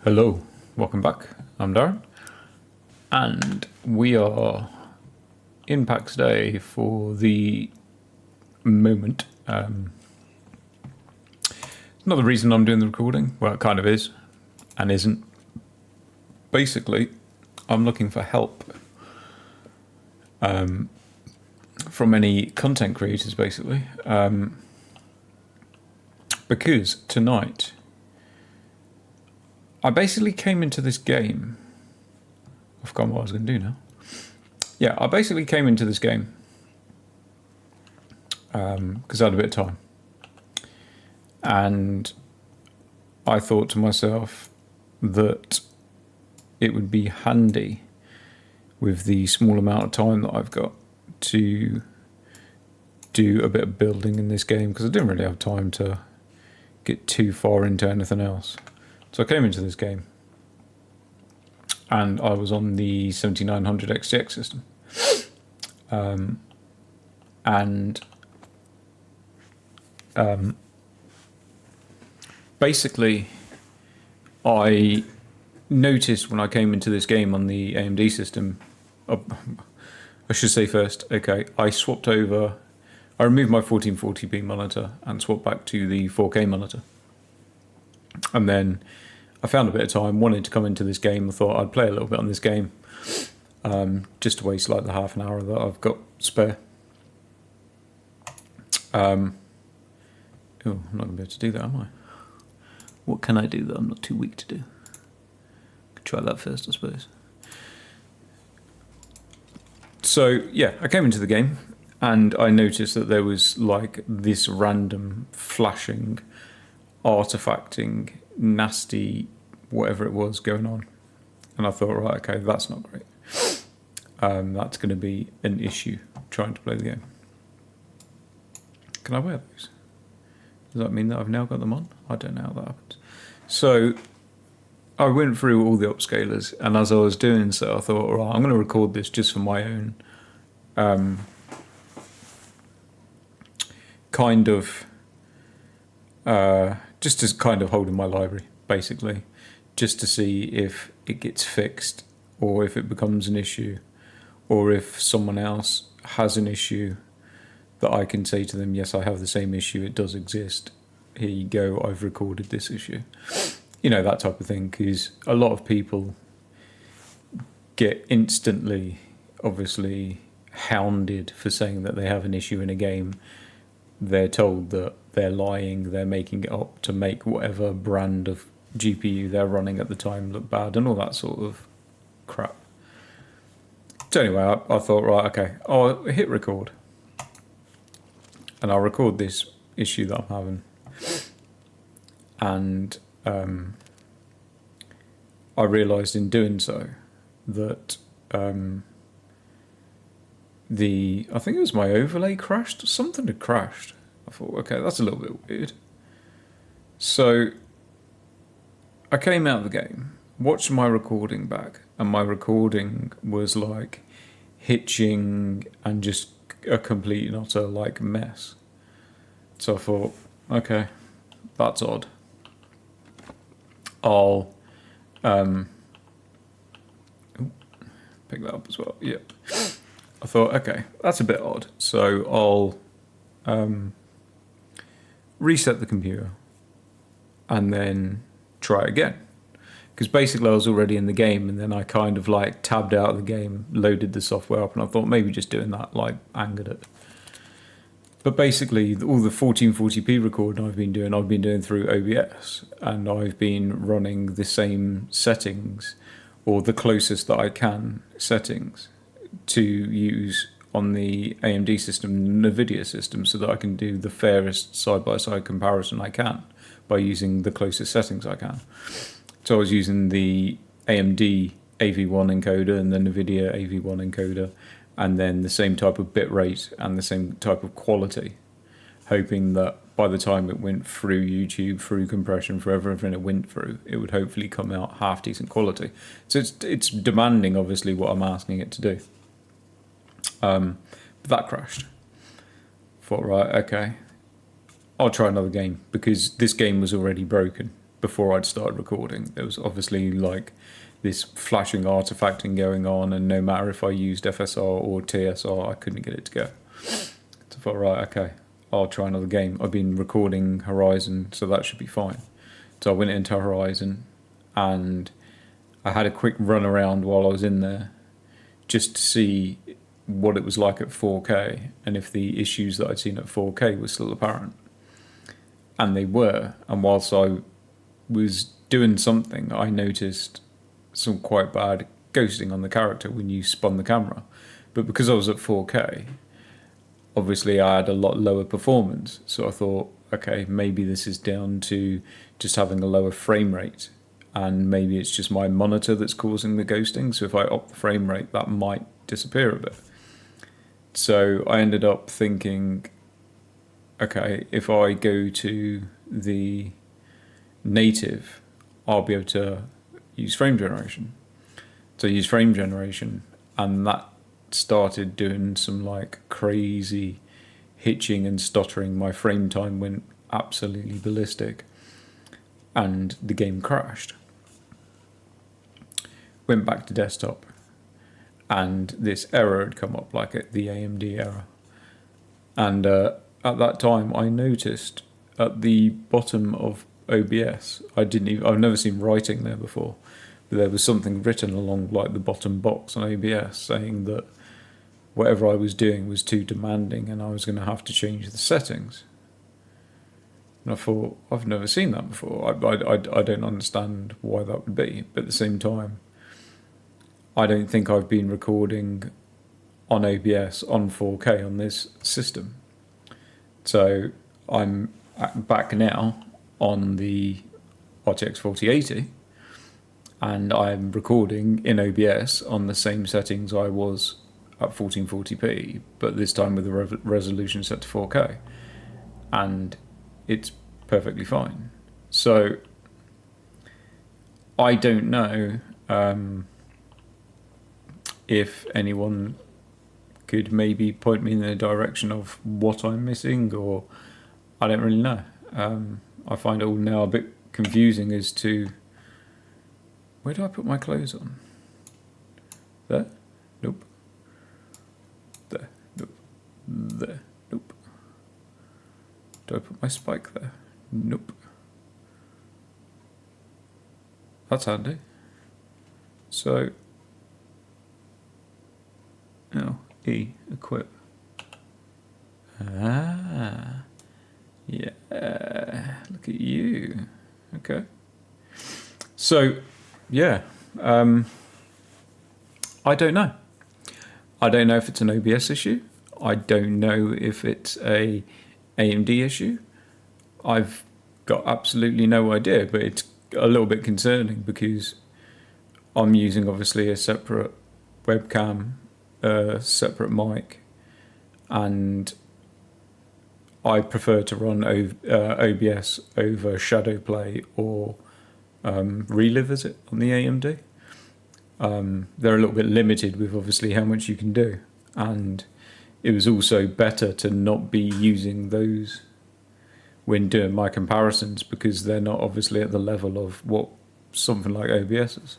Hello, welcome back. I'm Darren, and we are in PAX Day for the moment. Not the reason I'm doing the recording, well, it kind of is and isn't. Basically, I'm looking for help from any content creators, basically, because tonight I basically came into this game. I've forgotten what I was going to do now. Yeah, I basically came into this game because I had a bit of time. And I thought to myself that it would be handy with the small amount of time that I've got to do a bit of building in this game, because I didn't really have time to get too far into anything else. So I came into this game and I was on the 7900 XTX system. Basically, I noticed when I came into this game on the AMD system, I should say first, okay, I removed my 1440p monitor and swapped back to the 4K monitor. And then I found a bit of time, wanted to come into this game. I thought I'd play a little bit on this game, just to waste like the half an hour that I've got spare. I'm not going to be able to do that, am I? What can I do that I'm not too weak to do? Could try that first, I suppose. So yeah, I came into the game and I noticed that there was like this random flashing, artifacting, nasty, whatever it was going on. And I thought, right, okay, that's not great. That's going to be an issue trying to play the game. Can I wear those? Does that mean that I've now got them on? I don't know how that happens. So I went through all the upscalers, and as I was doing so, I thought, all right, I'm going to record this just for my own just as kind of hold in my library, basically, just to see if it gets fixed or if it becomes an issue, or if someone else has an issue that I can say to them, yes, I have the same issue, it does exist, here you go, I've recorded this issue. You know, that type of thing, because a lot of people get instantly, obviously, hounded for saying that they have an issue in a game. They're told that they're lying, they're making it up to make whatever brand of GPU they're running at the time look bad, and all that sort of crap. So anyway, I thought, right, okay, I'll hit record. And I'll record this issue that I'm having. And I realised in doing so that I think it was my overlay crashed, something had crashed. I thought, okay, that's a little bit weird. So I came out of the game, watched my recording back, and my recording was like hitching and just a complete and utter like mess. So I thought, okay, that's odd. I'll pick that up as well. Yeah. I thought, okay, that's a bit odd. So I'll reset the computer and then try again. Because basically I was already in the game, and then I kind of like tabbed out of the game, loaded the software up, and I thought maybe just doing that like angered it. But basically all the 1440p recording I've been doing through OBS, and I've been running the same settings, or the closest that I can settings, to use on the AMD system, NVIDIA system, so that I can do the fairest side-by-side comparison I can by using the closest settings I can. So I was using the AMD AV1 encoder and the NVIDIA AV1 encoder, and then the same type of bit rate and the same type of quality, hoping that by the time it went through YouTube, through compression, through everything it went through, it would hopefully come out half decent quality. So it's demanding, obviously, what I'm asking it to do. But that crashed. Thought, right, okay, I'll try another game, because this game was already broken. before I'd started recording. There was obviously like this flashing artifacting going on, and no matter if I used FSR or TSR, I couldn't get it to go. So I thought, right, okay, I'll try another game. I've been recording Horizon, so that should be fine. So I went into Horizon, and I had a quick run around while I was in there just to see what it was like at 4K and if the issues that I'd seen at 4K were still apparent. And they were. And whilst I was doing something, I noticed some quite bad ghosting on the character when you spun the camera. But because I was at 4K, obviously I had a lot lower performance. So I thought, okay, maybe this is down to just having a lower frame rate. And maybe it's just my monitor that's causing the ghosting. So if I up the frame rate, that might disappear a bit. So I ended up thinking, okay, if I go to the native, I'll be able to use frame generation. So I used frame generation, and that started doing some like crazy hitching and stuttering. My frame time went absolutely ballistic, and the game crashed. Went back to desktop, and this error had come up, like the AMD error. And at that time, I noticed at the bottom of OBS, I've never seen writing there before, but there was something written along like the bottom box on OBS saying that whatever I was doing was too demanding and I was going to have to change the settings. And I thought, I've never seen that before. I don't understand why that would be. But at the same time, I don't think I've been recording on OBS on 4K on this system. So I'm back now on the RTX 4080, and I'm recording in OBS on the same settings I was at 1440p, but this time with the resolution set to 4K, and it's perfectly fine. So I don't know if anyone could maybe point me in the direction of what I'm missing, or I don't really know. I find it all now a bit confusing as to where do I put my clothes on? There? Nope. There? Nope. There? Nope. Do I put my spike there? Nope. That's handy. So, oh, E, equip. Ah, yeah, look at you. Okay. So, yeah, I don't know. I don't know if it's an OBS issue. I don't know if it's a AMD issue. I've got absolutely no idea, but it's a little bit concerning because I'm using obviously a separate webcam, a separate mic, and I prefer to run OBS over Shadowplay or Relive, is it, on the AMD? They're a little bit limited with obviously how much you can do, and it was also better to not be using those when doing my comparisons because they're not obviously at the level of what something like OBS is.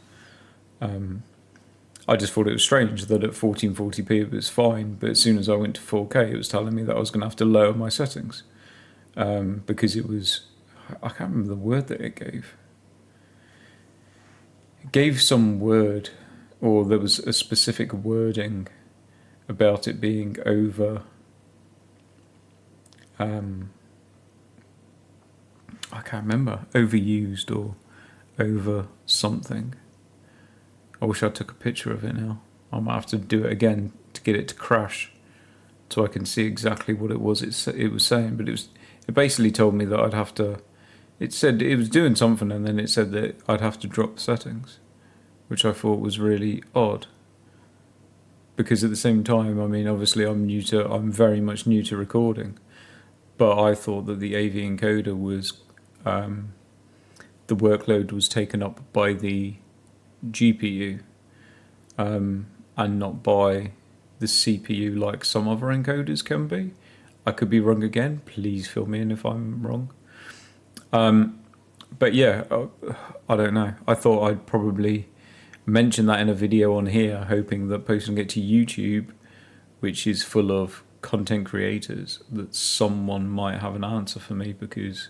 I just thought it was strange that at 1440p it was fine, but as soon as I went to 4K it was telling me that I was going to have to lower my settings because it was, I can't remember the word that it gave. It gave some word, or there was a specific wording about it being over, I can't remember, overused or over something. I wish I took a picture of it now. I might have to do it again to get it to crash so I can see exactly what it was it was saying. But it basically told me that I'd have to, it said it was doing something and then it said that I'd have to drop the settings, which I thought was really odd. Because at the same time, I mean, obviously I'm very much new to recording, but I thought that the AV encoder was, the workload was taken up by the GPU and not by the CPU like some other encoders can be. I could be wrong again, please fill me in if I'm wrong. But yeah, I don't know. I thought I'd probably mention that in a video on here, hoping that posting it to YouTube, which is full of content creators, that someone might have an answer for me, because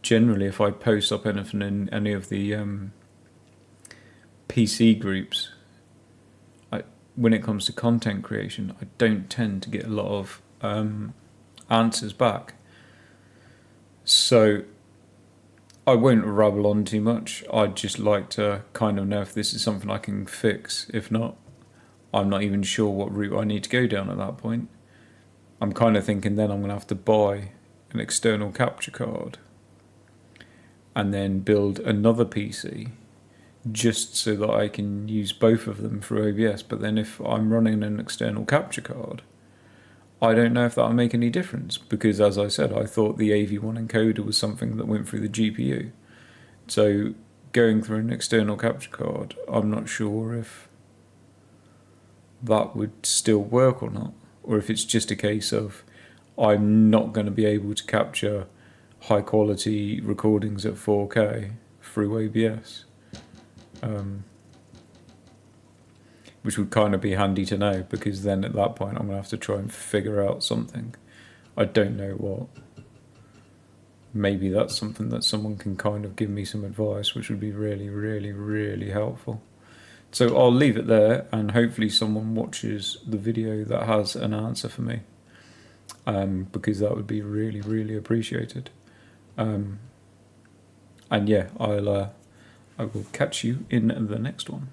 generally if I post up anything in any of the PC groups, when it comes to content creation, I don't tend to get a lot of answers back. So I won't rabble on too much. I'd just like to kind of know if this is something I can fix. If not, I'm not even sure what route I need to go down at that point. I'm kind of thinking then I'm going to have to buy an external capture card and then build another PC just so that I can use both of them for OBS. But then if I'm running an external capture card, I don't know if that'll make any difference, because as I said, I thought the AV1 encoder was something that went through the GPU. So going through an external capture card, I'm not sure if that would still work or not, or if it's just a case of I'm not going to be able to capture high quality recordings at 4K through OBS. Which would kind of be handy to know, because then at that point I'm going to have to try and figure out something. I don't know what. Maybe that's something that someone can kind of give me some advice, which would be really, really, really helpful. So I'll leave it there, and hopefully someone watches the video that has an answer for me, because that would be really, really appreciated. And yeah, I will catch you in the next one.